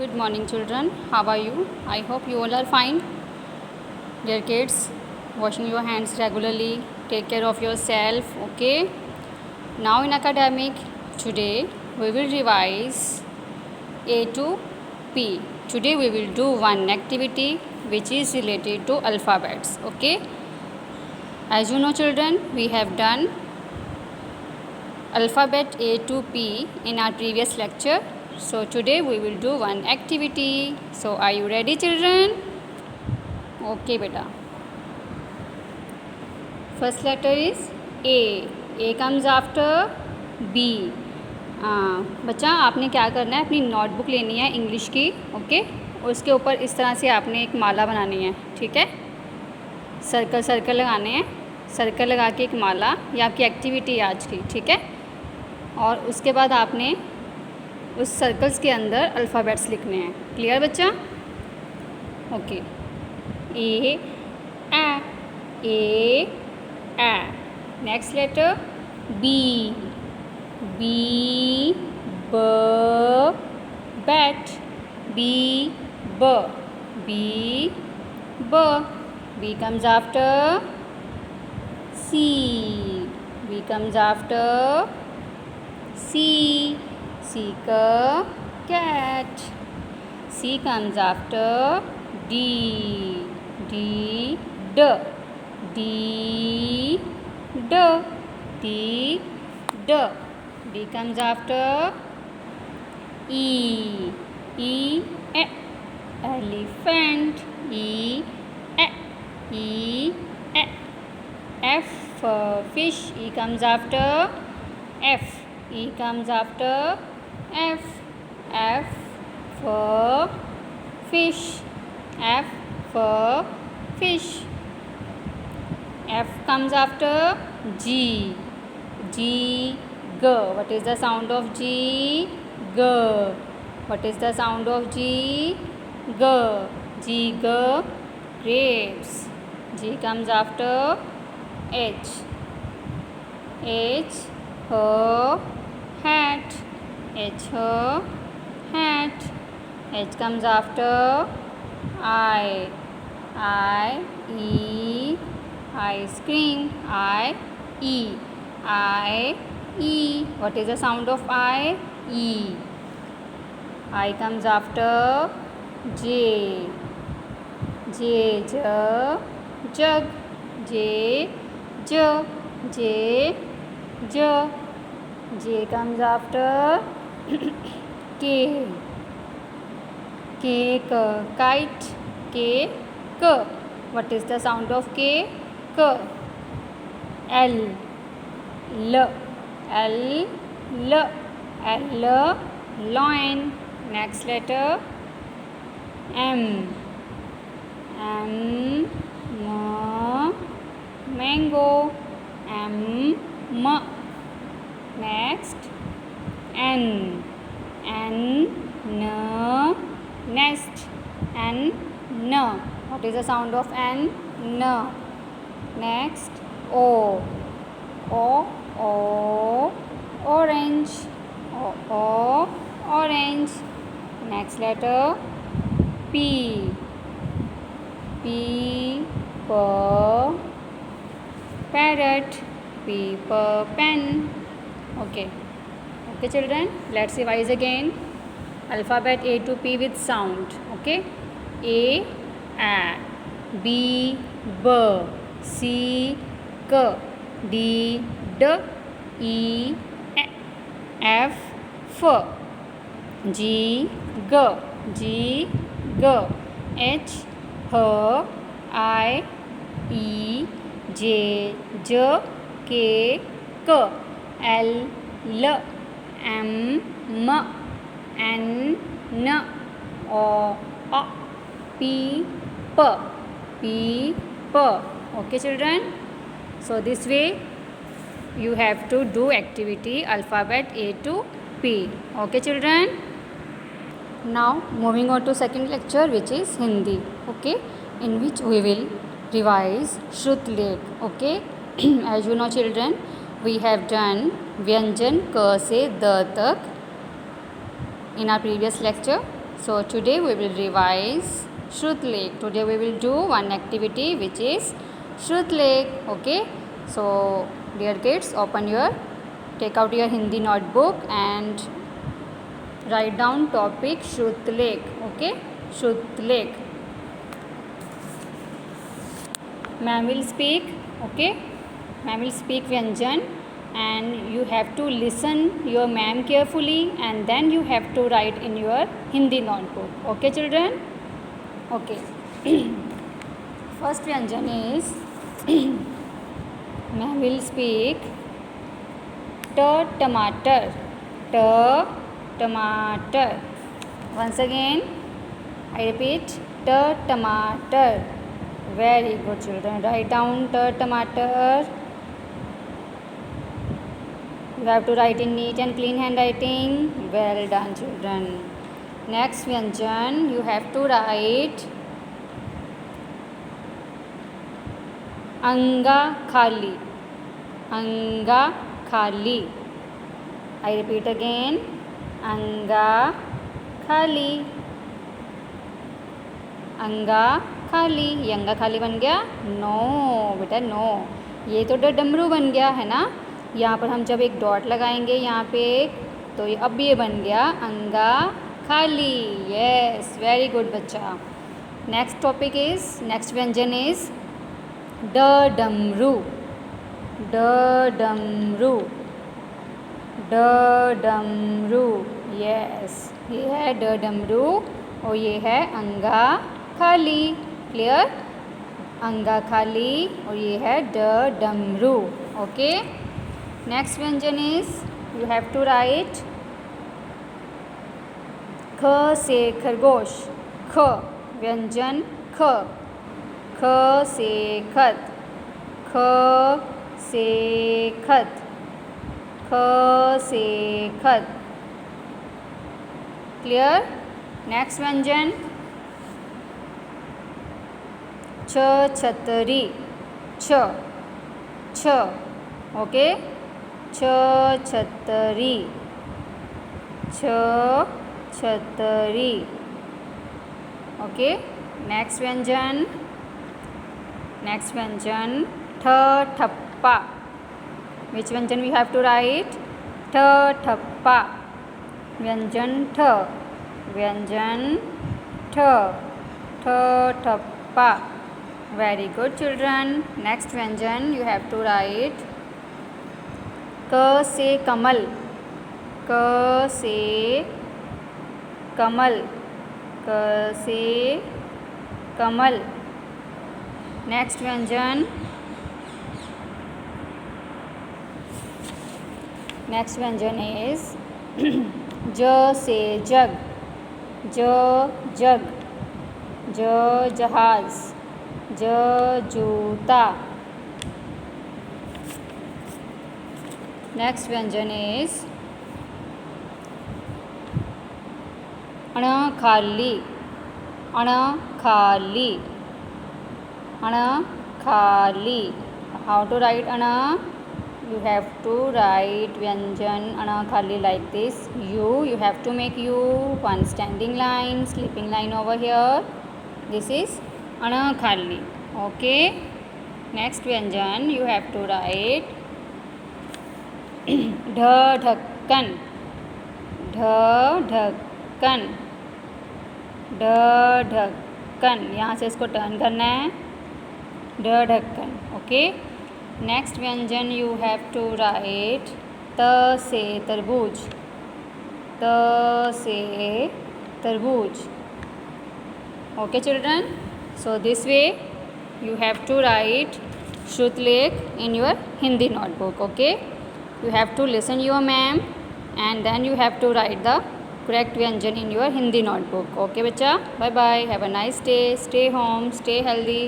Good morning, children. How are you? I hope you all are fine. Dear kids, washing your hands regularly. Take care of yourself. Okay. Now in academic, today we will revise A to P. Today we will do one activity which is related to alphabets. Okay. As you know, children, we have done alphabet A to P in our previous lecture. So today we will do one activity. So are you ready, children? Okay, beta. First letter is A. A comes after B. बच्चा आपने क्या करना है, अपनी notebook लेनी है English की. Okay. और उसके ऊपर इस तरह से आपने एक माला बनानी है. ठीक है. सर्कल सर्कल लगाने हैं. सर्कल लगा के एक माला. ये आपकी एक्टिविटी है आज की. ठीक है. और उसके बाद आपने उस सर्कल्स के अंदर अल्फ़ाबेट्स लिखने हैं. क्लियर बच्चा? Okay. A A next letter B. B ब बैट. बी ब. बी ब. B comes after C. B comes after C. C का cat. C comes after D. D D. D D. D D. D comes after E. E elephant. E F fish. E comes after F. E comes after F. F for fish. F for fish. F comes after G. G G. What is the sound of G? G. What is the sound of G? G. G G grapes. G comes after H. H her hat. H her hat. H comes after I. I E ice cream. I E. I E. What is the sound of I? E. I comes after J. J jug. J J. J J. J comes after K. K kite. K K. What is the sound of K? K. L L L L lion. Next letter M. M mango. M next N nest. N. What is the sound of N? N. Next O orange. O orange. Next letter P for parrot. P for pen. Okay children, let's revise again alphabet A to P with sound. Okay. A B B C K D D E F F G G H I E J K L M N O P P. Okay children, so this way you have to do activity alphabet A to P. Okay children. Now moving on to second lecture, which is Hindi. Okay, in which we will revise Shruth Lekh. Okay. As you know children, we have done Vyanjan K se D tak in our previous lecture. So today we will revise Shrutlekh. Today we will do one activity which is Shrutlekh. Okay. So dear kids, take out your Hindi notebook and write down topic Shrutlekh. Okay. Shrutlekh. Ma'am will speak. Okay. Ma'am will speak Vyanjan and you have to listen your ma'am carefully and then you have to write in your Hindi notebook. Okay children? Okay. First Vyanjan is ma'am will speak tomato. Tomato. Once again I repeat tomato. Very good children. Write down tomato. You have to write in neat and clean handwriting. Well done children. Next Vyanjan you have to write Anga Khali. Anga Khali. I repeat again. Anga Khali. अंगा खाली. ये अंगा खाली बन गया? No बेटा no. ये तो डमरू बन गया है ना. यहाँ पर हम जब एक डॉट लगाएंगे यहाँ पे एक, तो ये अब ये बन गया अंगा खाली. यस वेरी गुड बच्चा. नेक्स्ट टॉपिक इज नेक्स्ट व्यंजन इज डमरू. डमरू. डमरू. यस ये है डमरू और ये है अंगा खाली. क्लियर? अंगा खाली और ये है डमरू. ओके. नेक्स्ट व्यंजन is you have to write ख से खरगोश. ख व्यंजन ख. ख से खत. ख से खत. ख से खत. क्लियर? नेक्स्ट व्यंजन छतरी. छ. ओके. छतरी. छतरी. ओके. नेक्स्ट व्यंजन ठप्पा. विच व्यंजन वी हैव टू राइट? ठप्पा. व्यंजन ठ. व्यंजन ठ. ठप्पा. Very good children. Next व्यंजन you have to write क से कमल. क से कमल. क से कमल. Next व्यंजन is ज से जग. जग. जहाज. जूता. नेक्स्ट व्यंजन इज अण खाली. अण खाली. अण खाली. हाउ टू राइट अण? you have to write व्यंजन अण खाली like this. You have to make one standing line, sleeping line over here. This is अण खाली. Okay. Next व्यंजन you have to write ढक्कन. ढक्कन. ढक्कन. यहाँ से इसको टर्न करना है. ढक्कन. ओके. नेक्स्ट व्यंजन यू हैव टू राइट त से तरबूज. त से तरबूज. Okay children. So this way you have to write Shrutlekh in your Hindi notebook. Okay. You have to listen your ma'am and then you have to write the correct व्यंजन in your Hindi notebook. Okay बच्चा. Bye bye. Have a nice day. Stay home. Stay healthy.